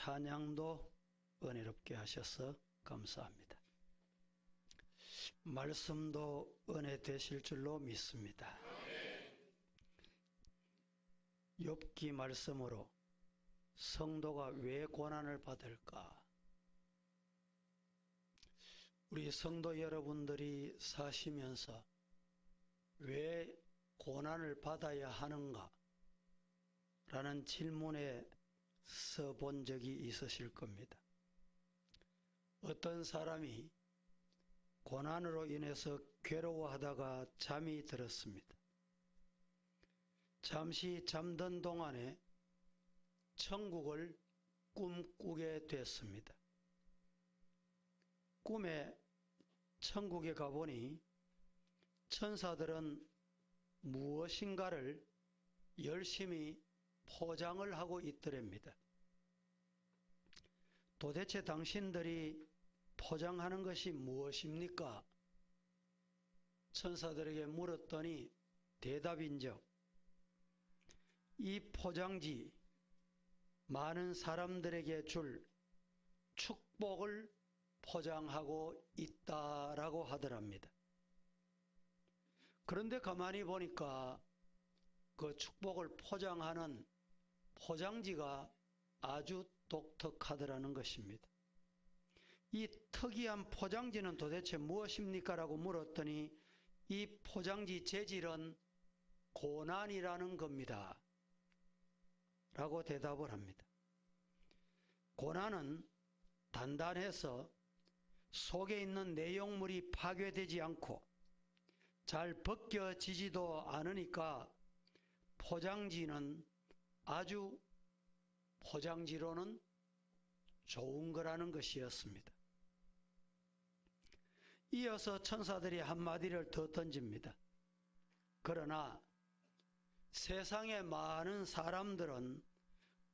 찬양도 은혜롭게 하셔서 감사합니다. 말씀도 은혜 되실 줄로 믿습니다. 욥기 말씀으로 성도가 왜 고난을 받을까? 우리 성도 여러분들이 사시면서 왜 고난을 받아야 하는가? 라는 질문에 써본 적이 있으실 겁니다. 어떤 사람이 고난으로 인해서 괴로워하다가 잠이 들었습니다. 잠시 잠든 동안에 천국을 꿈꾸게 됐습니다. 꿈에 천국에 가보니 천사들은 무엇인가를 열심히 포장을 하고 있더랍니다. 도대체 당신들이 포장하는 것이 무엇입니까? 천사들에게 물었더니 대답인즉 이 포장지 많은 사람들에게 줄 축복을 포장하고 있다라고 하더랍니다. 그런데 가만히 보니까 그 축복을 포장하는 포장지가 아주 독특하더라는 것입니다. 이 특이한 포장지는 도대체 무엇입니까? 라고 물었더니 이 포장지 재질은 고난이라는 겁니다. 라고 대답을 합니다. 고난은 단단해서 속에 있는 내용물이 파괴되지 않고 잘 벗겨지지도 않으니까 포장지는 아주 포장지로는 좋은 거라는 것이었습니다. 이어서 천사들이 한마디를 더 던집니다. 그러나 세상의 많은 사람들은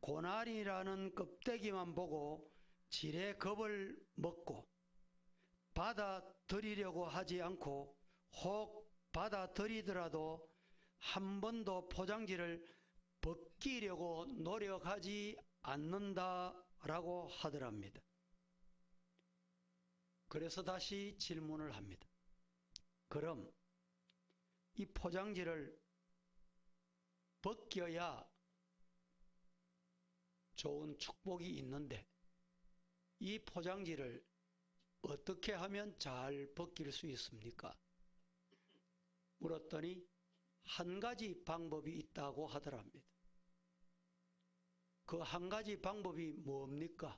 고난이라는 껍데기만 보고 지레 겁을 먹고 받아들이려고 하지 않고 혹 받아들이더라도 한 번도 포장지를 벗기려고 노력하지 않는다라고 하더랍니다. 그래서 다시 질문을 합니다. 그럼 이 포장지를 벗겨야 좋은 축복이 있는데 이 포장지를 어떻게 하면 잘 벗길 수 있습니까? 물었더니 한 가지 방법이 있다고 하더랍니다. 그 한 가지 방법이 뭡니까?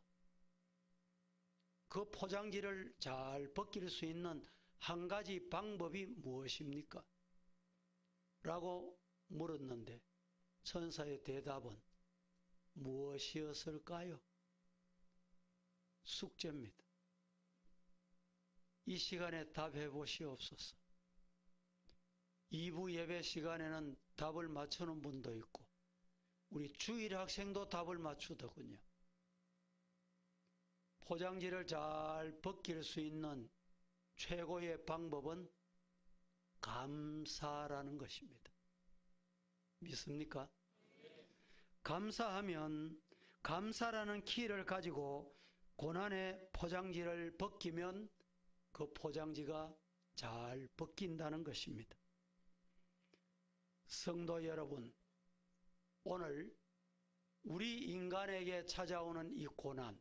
그 포장지를 잘 벗길 수 있는 한 가지 방법이 무엇입니까? 라고 물었는데 천사의 대답은 무엇이었을까요? 숙제입니다. 이 시간에 답해 보시옵소서. 2부 예배 시간에는 답을 맞추는 분도 있고 우리 주일 학생도 답을 맞추더군요. 포장지를 잘 벗길 수 있는 최고의 방법은 감사라는 것입니다. 믿습니까? 감사하면 감사라는 키를 가지고 고난의 포장지를 벗기면 그 포장지가 잘 벗긴다는 것입니다. 성도 여러분, 오늘 우리 인간에게 찾아오는 이 고난,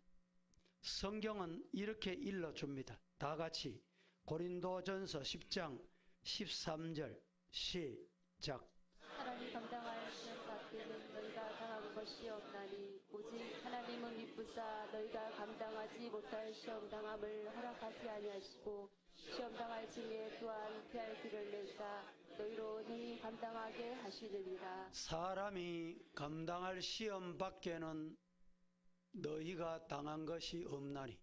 성경은 이렇게 일러줍니다. 다 같이 고린도전서 10장 13절 시작. 하나님 감당할 시험 받기는 너희가 당한 것이 없나니 오직 하나님은 미쁘사 너희가 감당하지 못할 시험 당함을 허락하지 아니하시고 시험 당할 징에 또한 피할 길을 내사 너희로 능히 감당하게 하시느니라. 사람이 감당할 시험 밖에는 너희가 당한 것이 없나니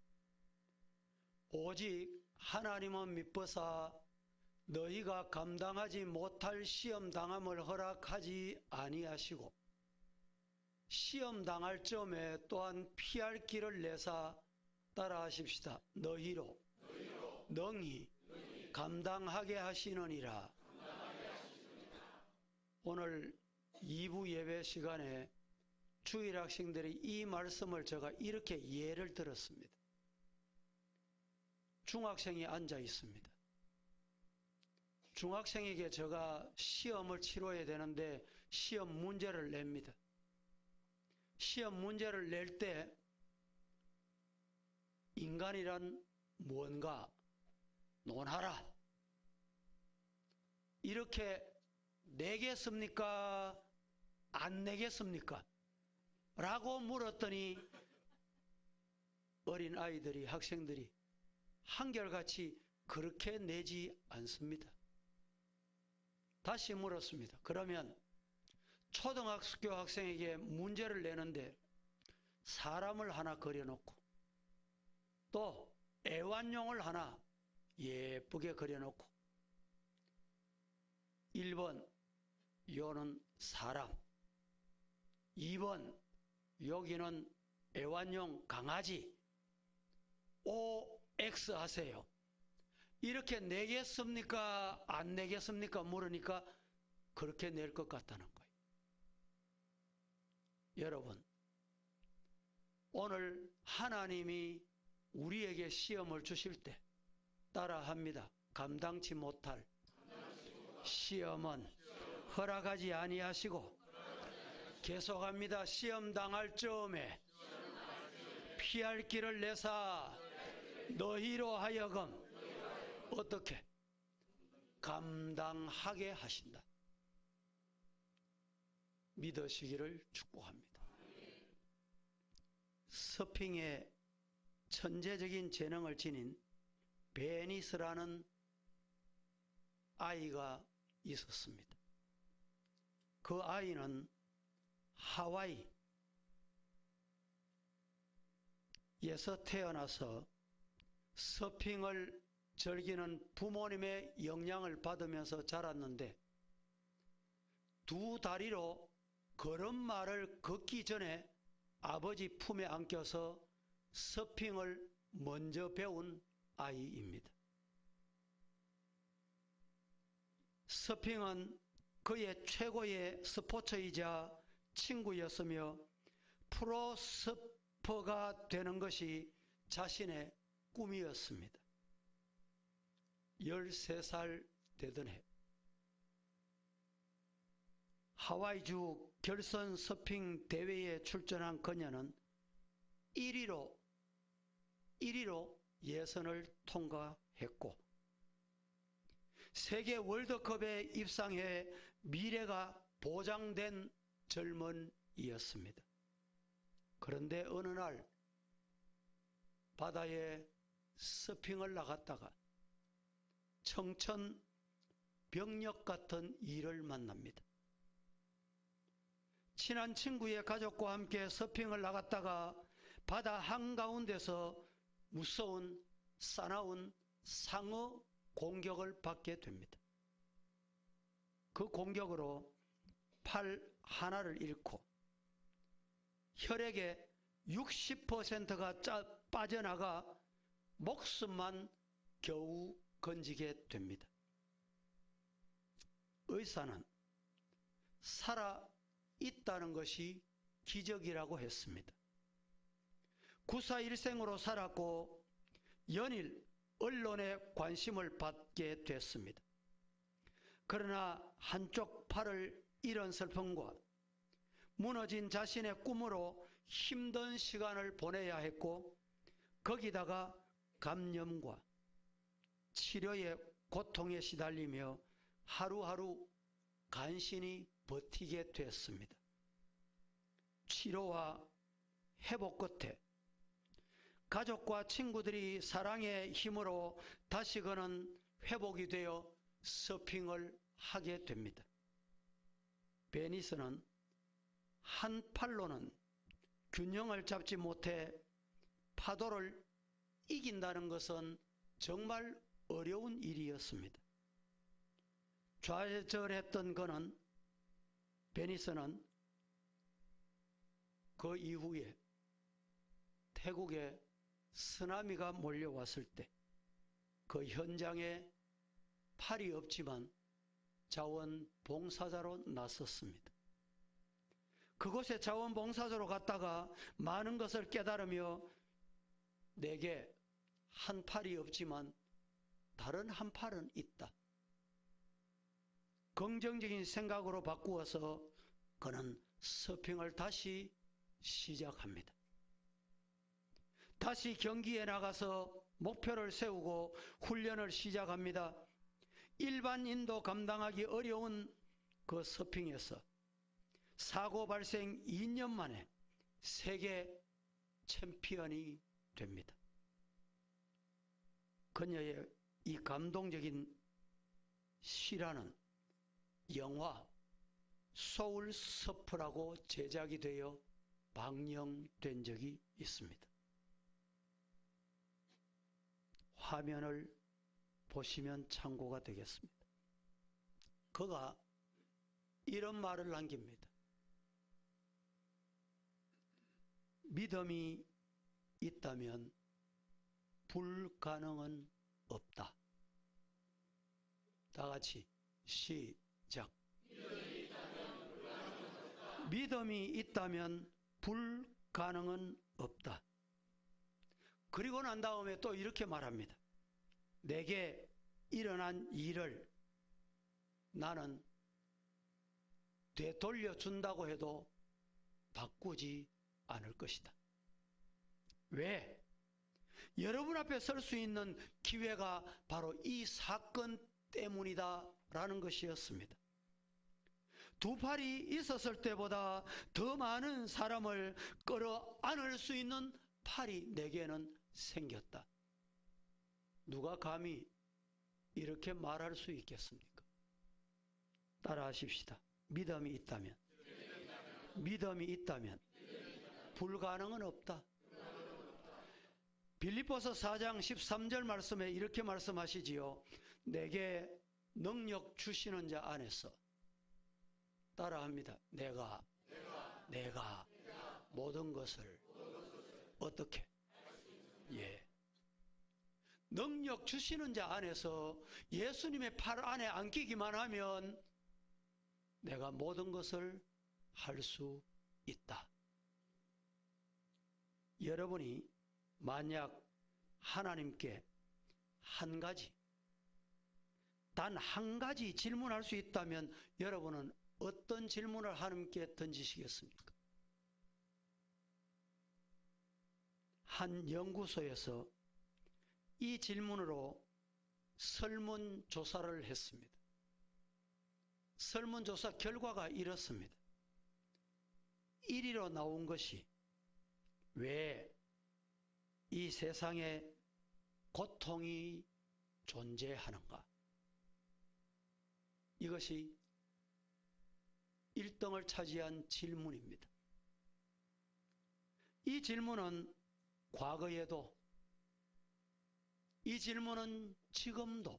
오직 하나님은 미쁘사 너희가 감당하지 못할 시험 당함을 허락하지 아니하시고 시험 당할 점에 또한 피할 길을 내사 따라하십시다. 너희로 능히 감당하게 하시느니라. 오늘 2부 예배 시간에 주일 학생들이 이 말씀을 제가 이렇게 예를 들었습니다. 중학생이 앉아 있습니다. 중학생에게 제가 시험을 치러야 되는데 시험 문제를 냅니다. 시험 문제를 낼 때 인간이란 뭔가 논하라. 이렇게 내겠습니까? 안 내겠습니까? 라고 물었더니 어린 아이들이, 학생들이 한결같이 그렇게 내지 않습니다. 다시 물었습니다. 그러면 초등학교 학생에게 문제를 내는데 사람을 하나 그려놓고 또 애완용을 하나 예쁘게 그려놓고 1번 요는 사람, 2번 여기는 애완용 강아지, OX 하세요. 이렇게 내겠습니까? 안 내겠습니까? 물으니까 그렇게 낼 것 같다는 거예요. 여러분, 오늘 하나님이 우리에게 시험을 주실 때 따라합니다. 감당치 못할 시험은 허락하지 아니하시고, 계속합니다. 시험 당할 즈음에 피할 길을 내사 너희로 하여금 어떻게 감당하게 하신다. 믿으시기를 축복합니다. 서핑에 천재적인 재능을 지닌 베니스라는 아이가 있었습니다. 그 아이는 하와이에서 태어나서 서핑을 즐기는 부모님의 영향을 받으면서 자랐는데 두 다리로 걸음마를 걷기 전에 아버지 품에 안겨서 서핑을 먼저 배운 아이입니다. 서핑은 그의 최고의 스포츠이자 친구였으며 프로 서퍼가 되는 것이 자신의 꿈이었습니다. 13살 되던 해 하와이주 결선 서핑 대회에 출전한 그녀는 1위로 예선을 통과했고 세계 월드컵에 입상해 미래가 보장된 젊은이였습니다. 그런데 어느 날 바다에 서핑을 나갔다가 청천벽력 같은 일을 만납니다. 친한 친구의 가족과 함께 서핑을 나갔다가 바다 한가운데서 무서운 사나운 상어 공격을 받게 됩니다. 그 공격으로 팔 하나를 잃고 혈액의 60%가 빠져나가 목숨만 겨우 건지게 됩니다. 의사는 살아 있다는 것이 기적이라고 했습니다. 구사일생으로 살았고 연일 언론의 관심을 받게 됐습니다. 그러나 한쪽 팔을 잃은 슬픔과 무너진 자신의 꿈으로 힘든 시간을 보내야 했고 거기다가 감염과 치료의 고통에 시달리며 하루하루 간신히 버티게 됐습니다. 치료와 회복 끝에 가족과 친구들이 사랑의 힘으로 다시 그는 회복이 되어 서핑을 하게 됩니다. 베니스는 한 팔로는 균형을 잡지 못해 파도를 이긴다는 것은 정말 어려운 일이었습니다. 좌절했던 베니스는 그 이후에 태국에 쓰나미가 몰려왔을 때 그 현장에 팔이 없지만 자원봉사자로 나섰습니다. 그곳에 자원봉사자로 갔다가 많은 것을 깨달으며 내게 한 팔이 없지만 다른 한 팔은 있다. 긍정적인 생각으로 바꾸어서 그는 서핑을 다시 시작합니다. 다시 경기에 나가서 목표를 세우고 훈련을 시작합니다. 일반인도 감당하기 어려운 그 서핑에서 사고 발생 2년 만에 세계 챔피언이 됩니다. 그녀의 이 감동적인 시라는 영화 소울 서프라고 제작이 되어 방영된 적이 있습니다. 화면을 보시면 참고가 되겠습니다. 그가 이런 말을 남깁니다. 믿음이 있다면 불가능은 없다. 다 같이 시작. 믿음이 있다면 불가능은 없다. 그리고 난 다음에 또 이렇게 말합니다. 내게 일어난 일을 나는 되돌려 준다고 해도 바꾸지 않을 것이다. 왜? 여러분 앞에 설 수 있는 기회가 바로 이 사건 때문이다 라는 것이었습니다. 두 팔이 있었을 때보다 더 많은 사람을 끌어안을 수 있는 팔이 내게는 생겼다. 누가 감히 이렇게 말할 수 있겠습니까? 따라하십시다. 믿음이 있다면 불가능은 없다. 빌립보서 4장 13절 말씀에 이렇게 말씀하시지요. 내게 능력 주시는 자 안에서 따라합니다. 내가 모든 것을 어떻게? 능력 주시는 자 안에서 예수님의 팔 안에 안기기만 하면 내가 모든 것을 할 수 있다. 여러분이 만약 하나님께 단 한 가지 질문할 수 있다면 여러분은 어떤 질문을 하나님께 던지시겠습니까? 한 연구소에서 이 질문으로 설문조사를 했습니다. 설문조사 결과가 이렇습니다. 1위로 나온 것이 왜 이 세상에 고통이 존재하는가? 이것이 1등을 차지한 질문입니다. 이 질문은 과거에도, 이 질문은 지금도,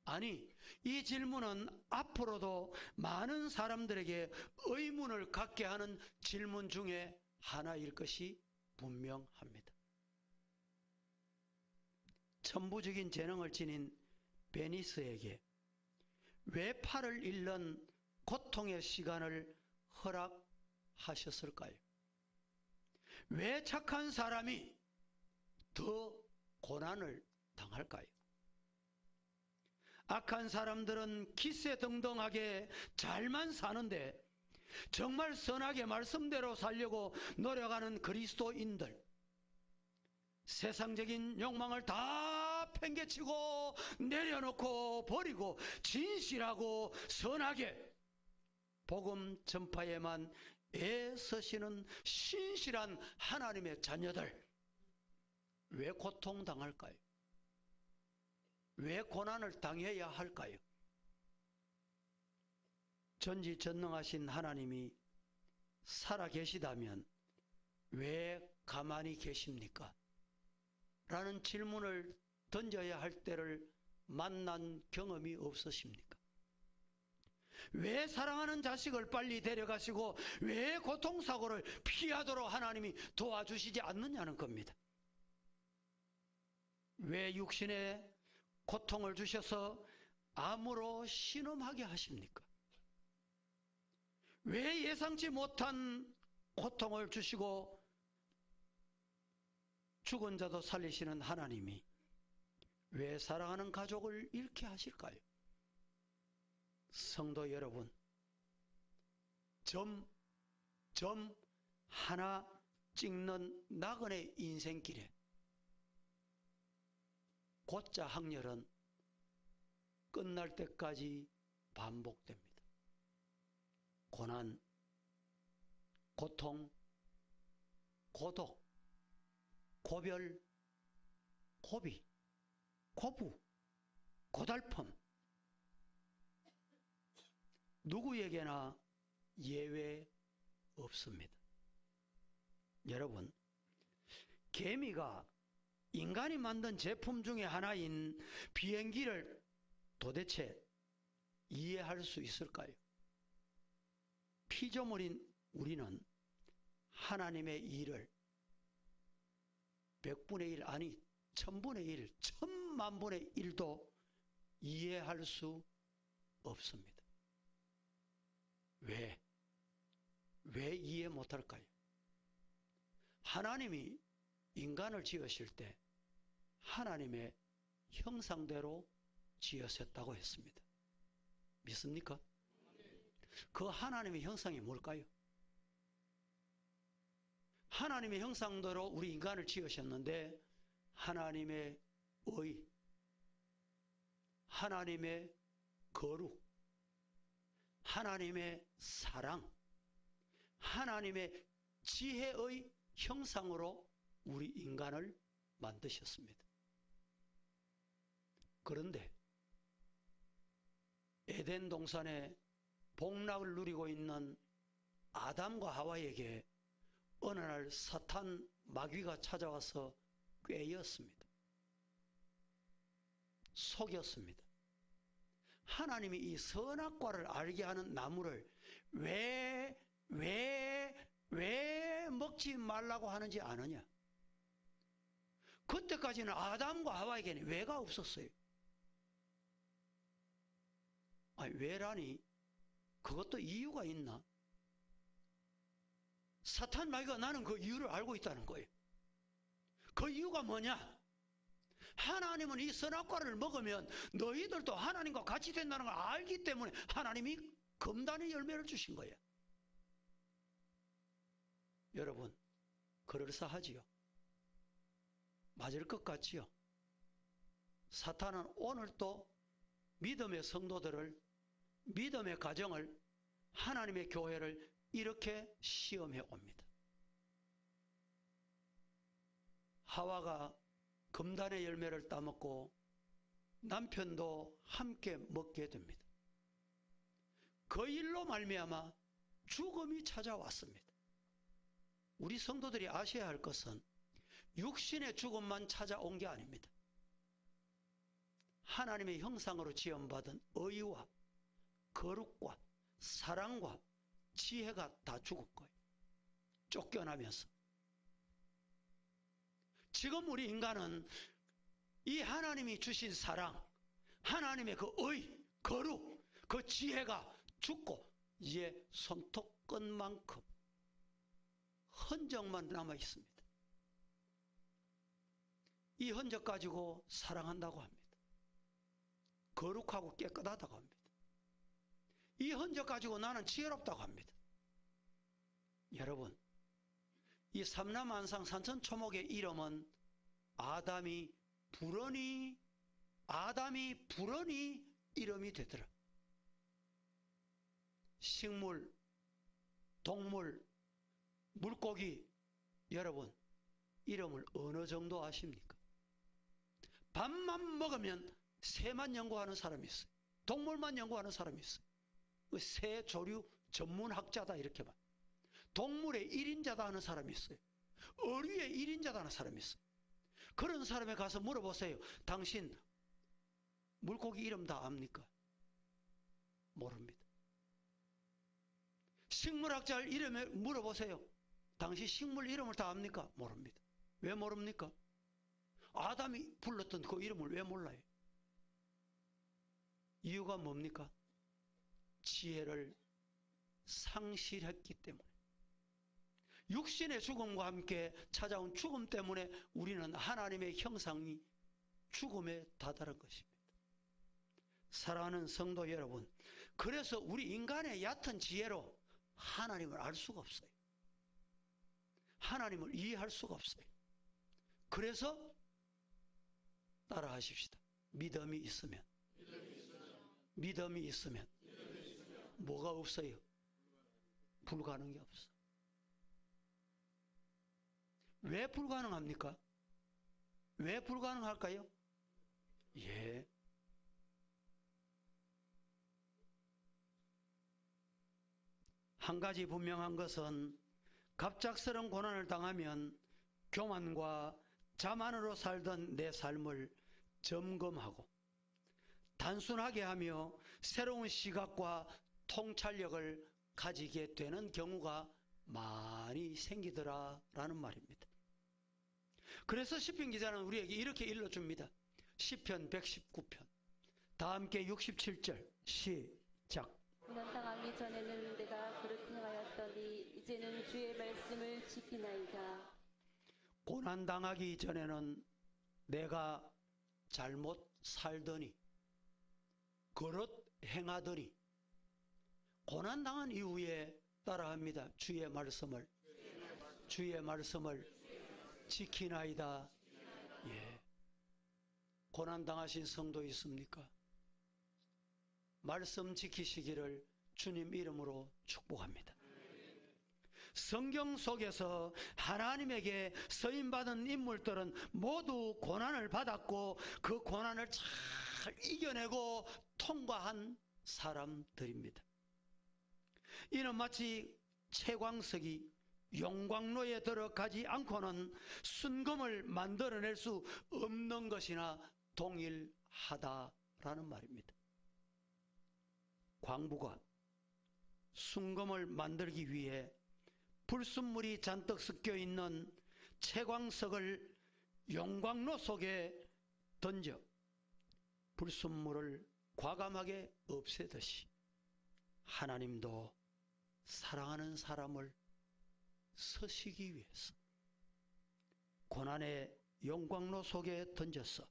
아니, 이 질문은 앞으로도 많은 사람들에게 의문을 갖게 하는 질문 중에 하나일 것이 분명합니다. 천부적인 재능을 지닌 베니스에게 왜 팔을 잃는 고통의 시간을 허락하셨을까요? 왜 착한 사람이 더 고난을 당할까요? 악한 사람들은 기세등등하게 잘만 사는데 정말 선하게 말씀대로 살려고 노력하는 그리스도인들, 세상적인 욕망을 다 팽개치고 내려놓고 버리고 진실하고 선하게 복음 전파에만 애쓰시는 신실한 하나님의 자녀들, 왜 고통당할까요? 왜 고난을 당해야 할까요? 전지전능하신 하나님이 살아계시다면 왜 가만히 계십니까? 라는 질문을 던져야 할 때를 만난 경험이 없으십니까? 왜 사랑하는 자식을 빨리 데려가시고 왜 고통사고를 피하도록 하나님이 도와주시지 않느냐는 겁니다. 왜 육신에 고통을 주셔서 암으로 신음하게 하십니까? 왜 예상치 못한 고통을 주시고 죽은 자도 살리시는 하나님이 왜 사랑하는 가족을 잃게 하실까요? 성도 여러분, 점 하나 찍는 나그네 인생길에 곧자 항렬은 끝날 때까지 반복됩니다. 고난, 고통, 고독, 고별, 고비, 고부, 고달픔. 누구에게나 예외 없습니다. 여러분, 개미가 인간이 만든 제품 중에 하나인 비행기를 도대체 이해할 수 있을까요? 피조물인 우리는 하나님의 일을 100분의 1 아니 1000분의 1, 1000만분의 1도 이해할 수 없습니다. 왜 이해 못할까요? 하나님이 인간을 지으실 때 하나님의 형상대로 지으셨다고 했습니다. 믿습니까? 그 하나님의 형상이 뭘까요? 하나님의 형상대로 우리 인간을 지으셨는데 하나님의 의, 하나님의 거룩, 하나님의 사랑, 하나님의 지혜의 형상으로 우리 인간을 만드셨습니다. 그런데 에덴 동산에 복락을 누리고 있는 아담과 하와에게 어느 날 사탄 마귀가 찾아와서 꾀였습니다. 속였습니다. 하나님이 이 선악과를 알게 하는 나무를 왜 먹지 말라고 하는지 아느냐? 그때까지는 아담과 하와에게는 왜가 없었어요. 아니, 왜라니? 그것도 이유가 있나? 사탄 마귀가 나는 그 이유를 알고 있다는 거예요. 그 이유가 뭐냐? 하나님은 이 선악과를 먹으면 너희들도 하나님과 같이 된다는 걸 알기 때문에 하나님이 금단의 열매를 주신 거예요. 여러분, 그럴싸하지요? 맞을 것 같지요? 사탄은 오늘도 믿음의 성도들을, 믿음의 가정을, 하나님의 교회를 이렇게 시험해 옵니다. 하와가 금단의 열매를 따먹고 남편도 함께 먹게 됩니다. 그 일로 말미암아 죽음이 찾아왔습니다. 우리 성도들이 아셔야 할 것은 육신의 죽음만 찾아온 게 아닙니다. 하나님의 형상으로 지음받은 의와 거룩과 사랑과 지혜가 다 죽을 거예요. 쫓겨나면서. 지금 우리 인간은 이 하나님이 주신 사랑, 하나님의 그 의, 거룩, 그 지혜가 죽고 이제 손톱끝만큼 흔적만 남아 있습니다. 이 흔적 가지고 사랑한다고 합니다. 거룩하고 깨끗하다고 합니다. 이 흔적 가지고 나는 지혜롭다고 합니다. 여러분, 이 삼라만상 산천초목의 이름은 아담이 불언이 이름이 되더라. 식물, 동물, 물고기, 여러분 이름을 어느 정도 아십니까? 밥만 먹으면 새만 연구하는 사람이 있어요. 동물만 연구하는 사람이 있어요. 새 조류 전문학자다 이렇게 봐. 동물의 1인자다 하는 사람이 있어요. 어류의 1인자다 하는 사람이 있어요. 그런 사람에 가서 물어보세요. 당신 물고기 이름 다 압니까? 모릅니다. 식물학자 이름에 물어보세요. 당신 식물 이름을 다 압니까? 모릅니다. 왜 모릅니까? 아담이 불렀던 그 이름을 왜 몰라요? 이유가 뭡니까? 지혜를 상실했기 때문에, 육신의 죽음과 함께 찾아온 죽음 때문에 우리는 하나님의 형상이 죽음에 다다른 것입니다. 사랑하는 성도 여러분, 그래서 우리 인간의 얕은 지혜로 하나님을 알 수가 없어요. 하나님을 이해할 수가 없어요. 그래서 따라하십시다. 믿음이 있으면 뭐가 없어요? 불가능한 게 없어. 왜 불가능합니까? 왜 불가능할까요? 예. 한 가지 분명한 것은 갑작스러운 고난을 당하면 교만과 자만으로 살던 내 삶을 점검하고 단순하게 하며 새로운 시각과 통찰력을 가지게 되는 경우가 많이 생기더라라는 말입니다. 그래서 시편 기자는 우리에게 이렇게 일러줍니다. 시편 119편 다 함께 67절 시작. 고난당하기 전에는 내가 그렇게 행하였더니 이제는 주의 말씀을 지키나이다. 고난당하기 전에는 내가 잘못 살더니 그릇 행하더니 고난당한 이후에 따라합니다. 주의 말씀을 지키나이다. 예. 고난당하신 성도 있습니까? 말씀 지키시기를 주님 이름으로 축복합니다. 성경 속에서 하나님에게 쓰임받은 인물들은 모두 고난을 받았고 그 고난을 잘 이겨내고 통과한 사람들입니다. 이는 마치 채광석이 용광로에 들어가지 않고는 순금을 만들어낼 수 없는 것이나 동일하다라는 말입니다. 광부가 순금을 만들기 위해 불순물이 잔뜩 섞여 있는 채광석을 용광로 속에 던져 불순물을 과감하게 없애듯이 하나님도 사랑하는 사람을 서시기 위해서 고난의 용광로 속에 던져서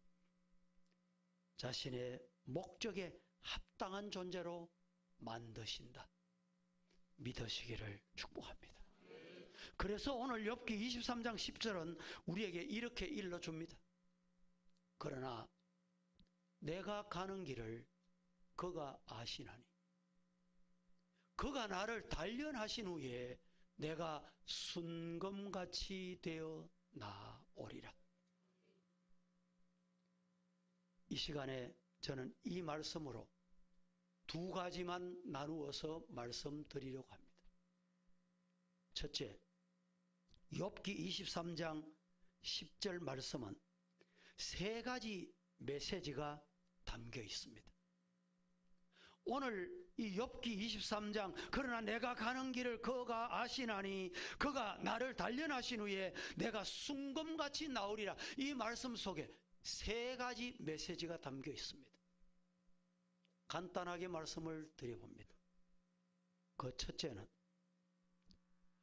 자신의 목적에 합당한 존재로 만드신다. 믿으시기를 축복합니다. 그래서 오늘 욥기 23장 10절은 우리에게 이렇게 일러줍니다. 그러나 내가 가는 길을 그가 아시나니 그가 나를 단련하신 후에 내가 순금같이 되어 나오리라. 이 시간에 저는 이 말씀으로 두 가지만 나누어서 말씀드리려고 합니다. 첫째, 욥기 23장 10절 말씀은 세 가지 메시지가 담겨 있습니다. 오늘 이 욥기 23장 그러나 내가 가는 길을 그가 아시나니 그가 나를 단련하신 후에 내가 순금같이 나오리라. 이 말씀 속에 세 가지 메시지가 담겨 있습니다. 간단하게 말씀을 드려봅니다. 그 첫째는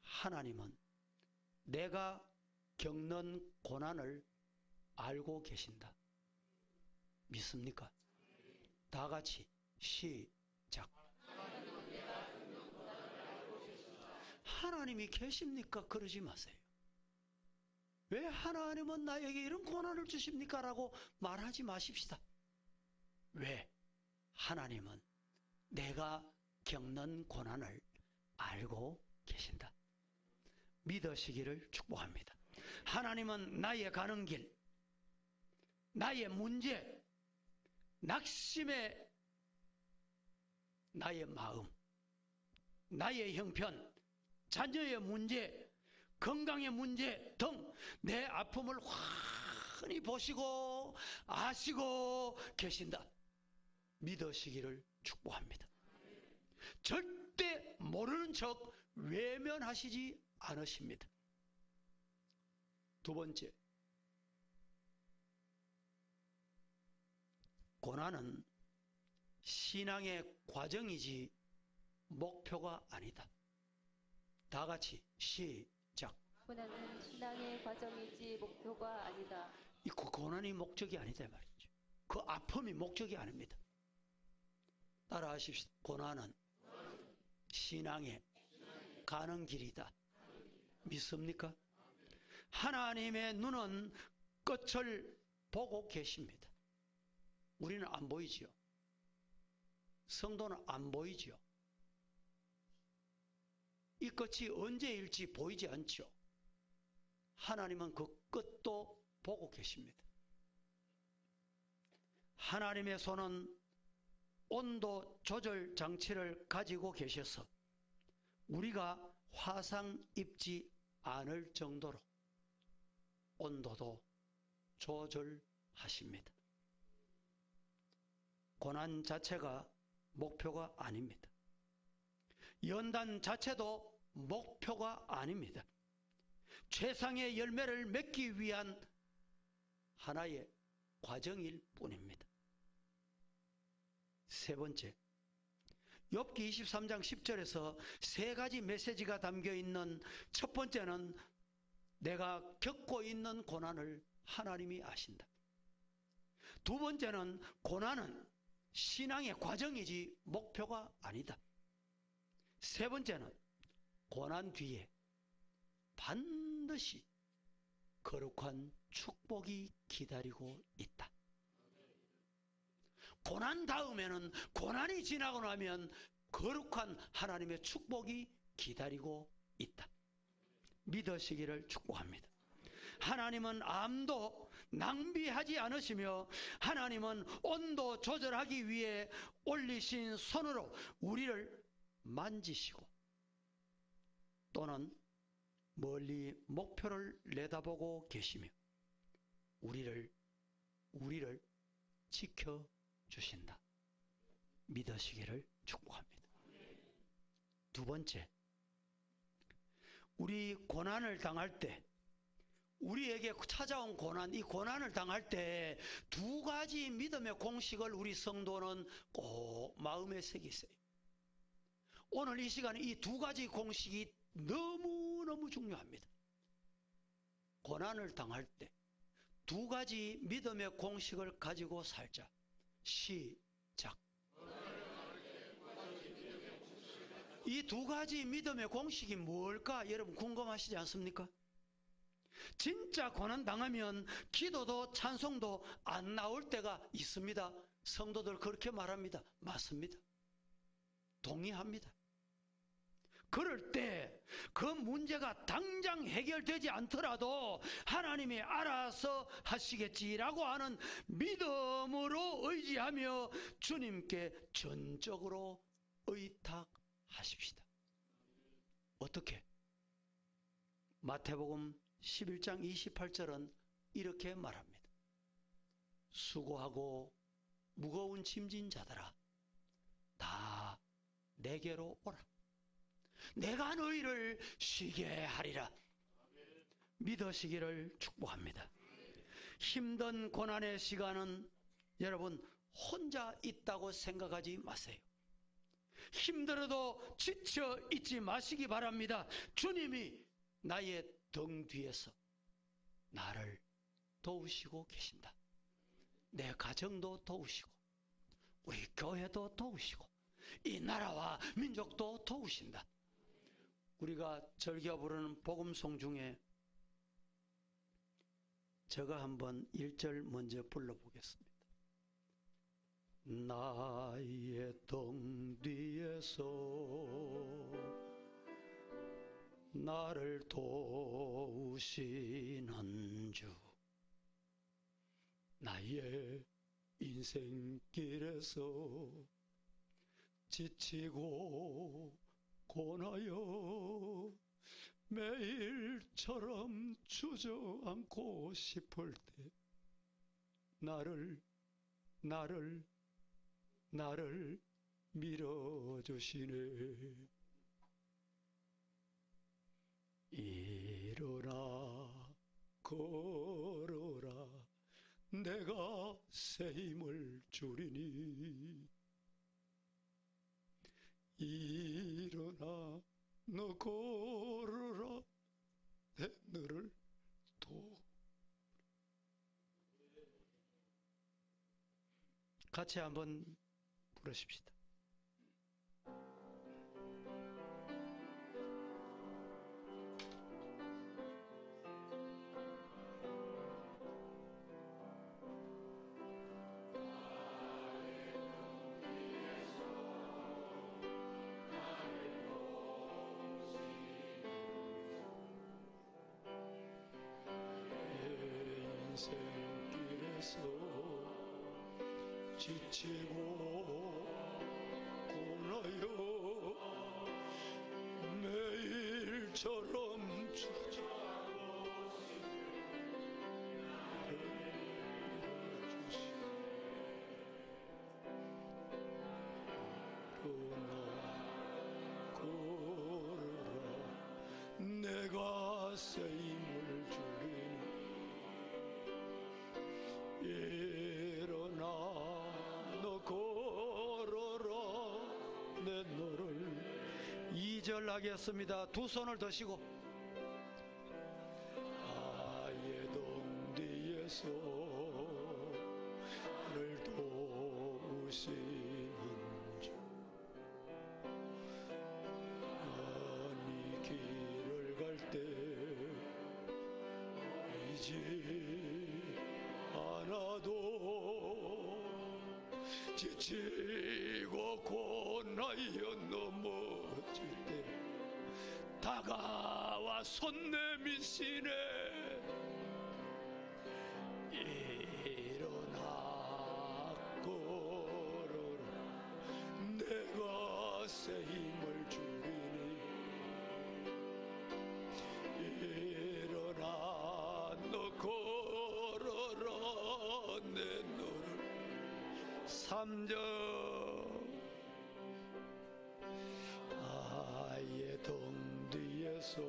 하나님은 내가 겪는 고난을 알고 계신다. 믿습니까? 다 같이 시작. 하나님이 계십니까? 그러지 마세요. 왜 하나님은 나에게 이런 고난을 주십니까? 라고 말하지 마십시다. 왜? 하나님은 내가 겪는 고난을 알고 계신다. 믿으시기를 축복합니다. 하나님은 나의 가는 길, 나의 문제, 낙심의 나의 마음, 나의 형편, 자녀의 문제, 건강의 문제 등 내 아픔을 환히 보시고 아시고 계신다. 믿으시기를 축복합니다. 절대 모르는 척 외면하시지 않으십니다. 두 번째, 고난은 신앙의 과정이지 목표가 아니다. 다 같이 시작. 고난은 신앙의 과정이지 목표가 아니다. 이 고난이 목적이 아니다 말이죠. 그 아픔이 목적이 아닙니다. 따라하십시오. 고난은 신앙의 가는 길이다. 믿습니까? 하나님의 눈은 끝을 보고 계십니다. 우리는 안 보이지요. 성도는 안 보이지요. 이 끝이 언제일지 보이지 않죠. 하나님은 그 끝도 보고 계십니다. 하나님의 손은 온도 조절 장치를 가지고 계셔서 우리가 화상 입지 않을 정도로 온도도 조절하십니다. 고난 자체가 목표가 아닙니다. 연단 자체도 목표가 아닙니다. 최상의 열매를 맺기 위한 하나의 과정일 뿐입니다. 세 번째, 욥기 23장 10절에서 세 가지 메시지가 담겨 있는 첫 번째는 내가 겪고 있는 고난을 하나님이 아신다. 두 번째는 고난은 신앙의 과정이지 목표가 아니다. 세 번째는 고난 뒤에 반드시 거룩한 축복이 기다리고 있다. 고난 다음에는, 고난이 지나고 나면 거룩한 하나님의 축복이 기다리고 있다. 믿으시기를 축복합니다. 하나님은 암도 낭비하지 않으시며 하나님은 온도 조절하기 위해 올리신 손으로 우리를 만지시고 또는 멀리 목표를 내다보고 계시며 우리를 지켜주신다. 믿으시기를 축복합니다. 두 번째, 우리 고난을 당할 때, 우리에게 찾아온 고난, 이 고난을 당할 때 두 가지 믿음의 공식을 우리 성도는 꼭 마음에 새기세요. 오늘 이 시간에 이 두 가지 공식이 너무너무 중요합니다. 고난을 당할 때 두 가지 믿음의 공식을 가지고 살자. 시작. 이 두 가지 믿음의 공식이 뭘까? 여러분 궁금하시지 않습니까? 진짜 고난 당하면 기도도 찬송도 안 나올 때가 있습니다. 성도들 그렇게 말합니다. 맞습니다. 동의합니다. 그럴 때 그 문제가 당장 해결되지 않더라도 하나님이 알아서 하시겠지라고 하는 믿음으로 의지하며 주님께 전적으로 의탁하십시다. 어떻게? 마태복음 11장 28절은 이렇게 말합니다. 수고하고 무거운 짐진 자들아 다 내게로 오라. 내가 너희를 쉬게 하리라. 믿으시기를 축복합니다. 힘든 고난의 시간은 여러분 혼자 있다고 생각하지 마세요. 힘들어도 지쳐 있지 마시기 바랍니다. 주님이 나의 등 뒤에서 나를 도우시고 계신다. 내 가정도 도우시고 우리 교회도 도우시고 이 나라와 민족도 도우신다. 우리가 즐겨 부르는 복음송 중에 제가 한번 1절 먼저 불러보겠습니다. 나의 등 뒤에서 나를 도우시는 주, 나의 인생길에서 지치고 고나여 매일처럼 주저앉고 싶을 때 나를 밀어주시네. 일어나 걸어라 내가 새 힘을 주리니 일어나 너 걸어라 내 너를 도 같이 한번 부르십시다. 인생길에서 지치고 고나요 매일처럼 내가 쓰임을 주리 일어나 너 걸어라 내 너를 2절 하겠습니다. 두 손을 드시고 아예 동 뒤에서 나를 도우시는 주 아니 길을 갈 때 이제 않아도 지치고 고나여 넘어질 때 다가와 손 내미시네 일어나 걸어라 내가 새 힘을 주리니 일어나 너 걸어라 내 너를 3절 아예 동 뒤에서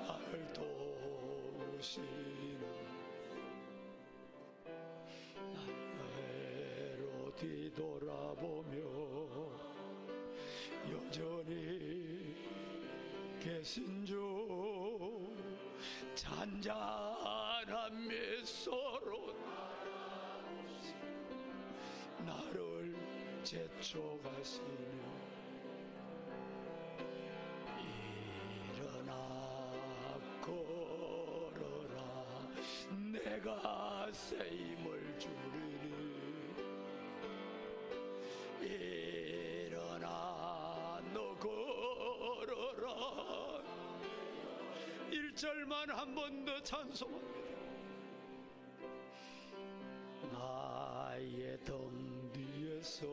나를 도우시는 나로 뒤돌아보며 여전히 계신 주 잔잔한 미소로 나를 제쳐가시네 일어나 걸어라 내가 새 힘을 주리니 일어나 너 걸어라 1절만 한 번 더 찬송합니다. 나의 등 뒤에서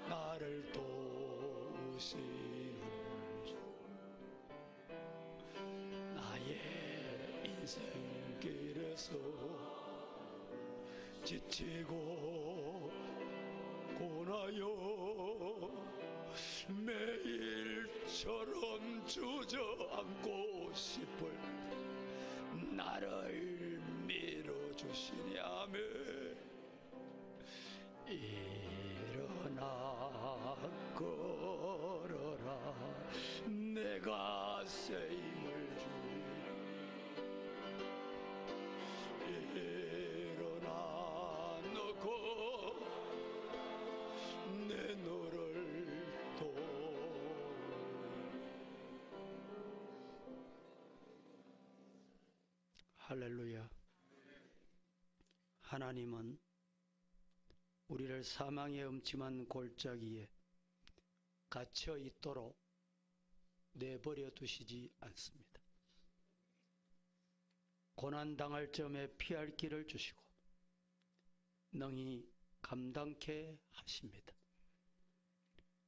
나를 도우시는 주 나의 인생길에서 지치고 고나요 매일처럼 주저앉고 싶을 나를 밀어주시니 아멘 일어나 걸어라 내가 새 힘을 주리 일어나 너고 내 너를 도 할렐루야. 하나님은 우리를 사망의 음침한 골짜기에 갇혀 있도록 내버려 두시지 않습니다. 고난당할 점에 피할 길을 주시고 능히 감당케 하십니다.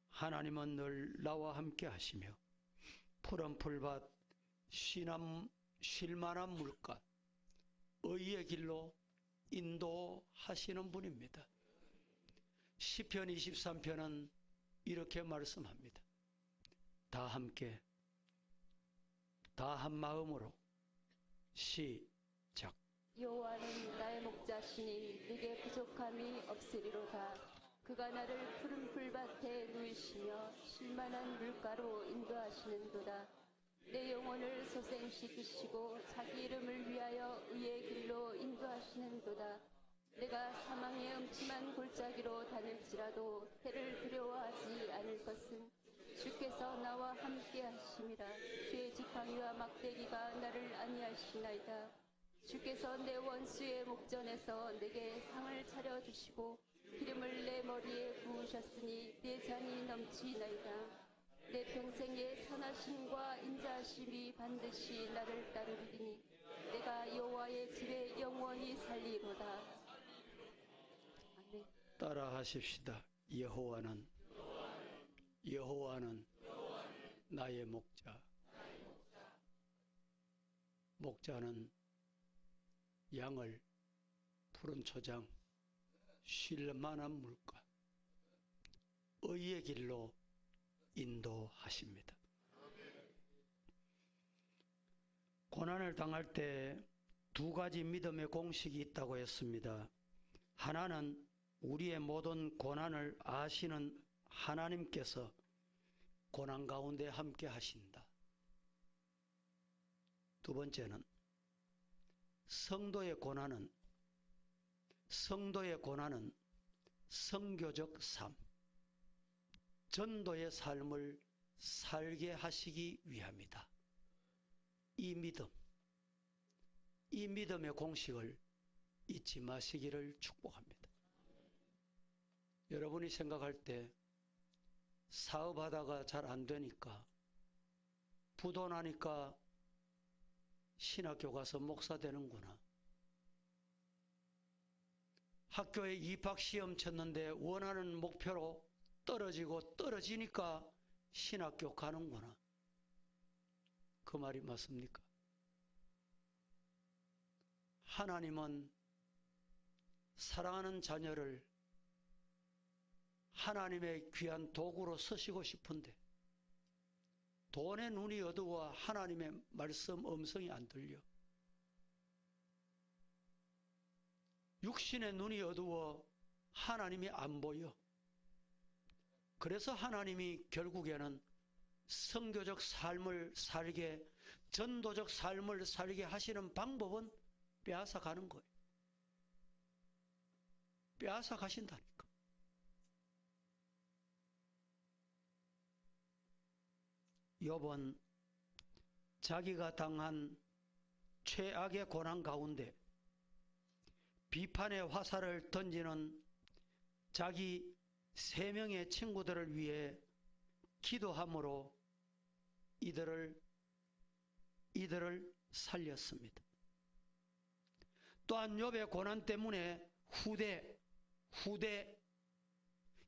하나님은 늘 나와 함께 하시며 푸른 풀밭 쉴만한 물가 의의 길로 인도하시는 분입니다. 시편 23편은 이렇게 말씀합니다. 다 함께 다 한 마음으로 시작. 여호와는 나의 목자시니 네게 부족함이 없으리로다. 그가 나를 푸른 풀밭에 누이시며 쉴만한 물가로 인도하시는도다. 내 영혼을 소생시키시고 자기 이름을 위하여 의의 길로 인도하시는도다. 내가 사망의 음침한 골짜기로 다닐지라도 해를 두려워하지 않을 것은 주께서 나와 함께 하심이라. 주의 지팡이와 막대기가 나를 안위하시나이다. 주께서 내 원수의 목전에서 내게 상을 차려주시고 기름을 내 머리에 부으셨으니 내 잔이 넘치나이다. 내 평생의 선하심과 인자하심이 반드시 나를 따르리니 내가 여호와의 집에 영원히 살리로다. 아멘. 따라 하십시다. 여호와는 나의 목자. 목자는 양을 푸른 초장, 쉴 만한 물가, 의의 길로 인도하십니다. 고난을 당할 때 두 가지 믿음의 공식이 있다고 했습니다. 하나는 우리의 모든 고난을 아시는 하나님께서 고난 가운데 함께 하신다. 두 번째는 성도의 고난은 선교적 삶, 전도의 삶을 살게 하시기 위함이다. 이 믿음의 공식을 잊지 마시기를 축복합니다. 여러분이 생각할 때 사업하다가 잘 안 되니까, 부도 나니까 신학교 가서 목사 되는구나. 학교에 입학시험 쳤는데 원하는 목표로 떨어지니까 신학교 가는구나. 그 말이 맞습니까? 하나님은 사랑하는 자녀를 하나님의 귀한 도구로 쓰시고 싶은데 돈의 눈이 어두워 하나님의 말씀 음성이 안 들려. 육신의 눈이 어두워 하나님이 안 보여. 그래서 하나님이 결국에는 선교적 삶을 살게, 전도적 삶을 살게 하시는 방법은 빼앗아 가는 거예요. 빼앗아 가신다니까. 욥은 자기가 당한 최악의 고난 가운데 비판의 화살을 던지는 자기 3명의 친구들을 위해 기도함으로 이들을 살렸습니다. 또한 욥의 고난 때문에 후대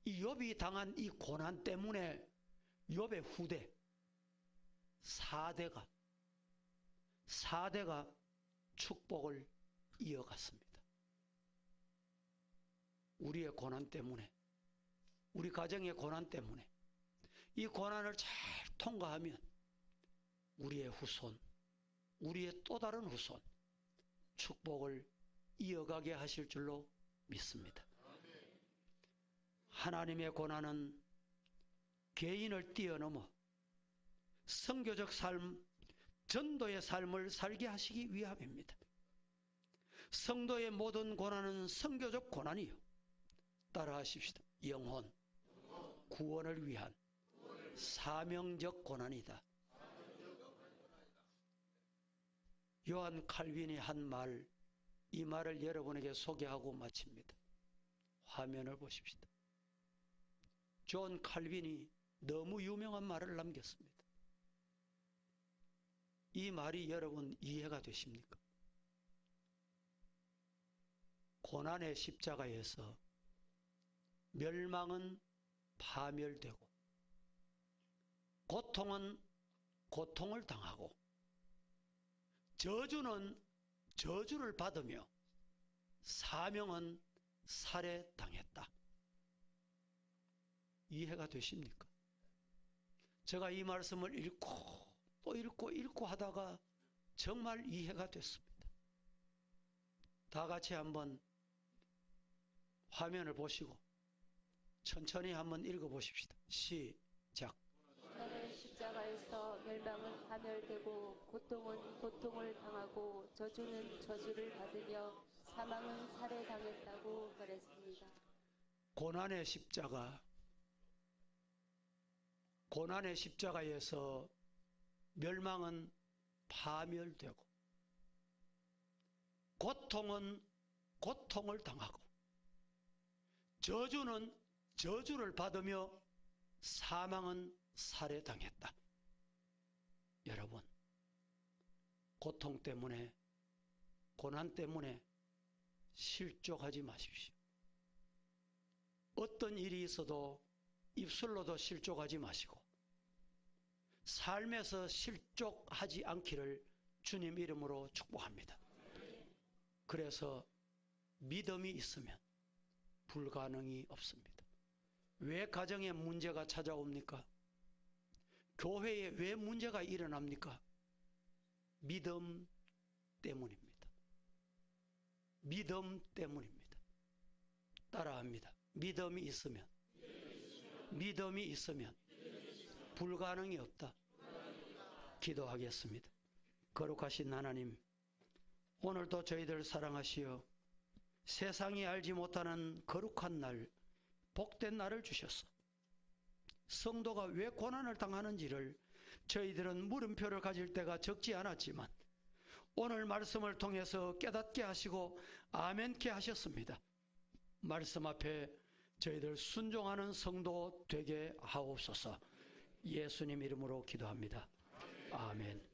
이 욥이 당한 이 고난 때문에 욥의 후대 4대가 축복을 이어갔습니다. 우리의 고난 때문에, 우리 가정의 고난 때문에 이 고난을 잘 통과하면 우리의 후손, 우리의 또 다른 후손 축복을 이어가게 하실 줄로 믿습니다. 하나님의 고난은 개인을 뛰어넘어 선교적 삶, 전도의 삶을 살게 하시기 위함입니다. 성도의 모든 고난은 선교적 고난이요. 따라하십시다. 영혼, 구원을 위한 사명적 고난이다. 요한 칼빈이 한 말, 이 말을 여러분에게 소개하고 마칩니다. 화면을 보십시다. 존 칼빈이 너무 유명한 말을 남겼습니다. 이 말이 여러분 이해가 되십니까? 고난의 십자가에서 멸망은 파멸되고 고통은 고통을 당하고 저주는 저주를 받으며 사명은 살해당했다. 이해가 되십니까? 제가 이 말씀을 읽고 또 읽고 하다가 정말 이해가 됐습니다. 다 같이 한번 화면을 보시고 천천히 한번 읽어보십시다. 시작. 나는 십자가에서 멸망은 파멸되고 고통은 고통을 당하고 저주는 저주를 받으며 사망은 살해당했다고 말했습니다. 고난의 십자가에서 멸망은 파멸되고 고통은 고통을 당하고 저주는 저주를 받으며 사망은 살해당했다. 여러분, 고통 때문에 고난 때문에 실족하지 마십시오. 어떤 일이 있어도 입술로도 실족하지 마시고 삶에서 실족하지 않기를 주님 이름으로 축복합니다. 그래서 믿음이 있으면 불가능이 없습니다. 왜 가정에 문제가 찾아옵니까? 교회에 왜 문제가 일어납니까? 믿음 때문입니다. 믿음 때문입니다. 따라합니다. 믿음이 있으면 불가능이 없다. 기도하겠습니다. 거룩하신 하나님, 오늘도 저희들 사랑하시어 세상이 알지 못하는 거룩한 날, 복된 날을 주셨어. 성도가 왜 고난을 당하는지를 저희들은 물음표를 가질 때가 적지 않았지만 오늘 말씀을 통해서 깨닫게 하시고 아멘케 하셨습니다. 말씀 앞에 저희들 순종하는 성도 되게 하옵소서. 예수님 이름으로 기도합니다. 아멘.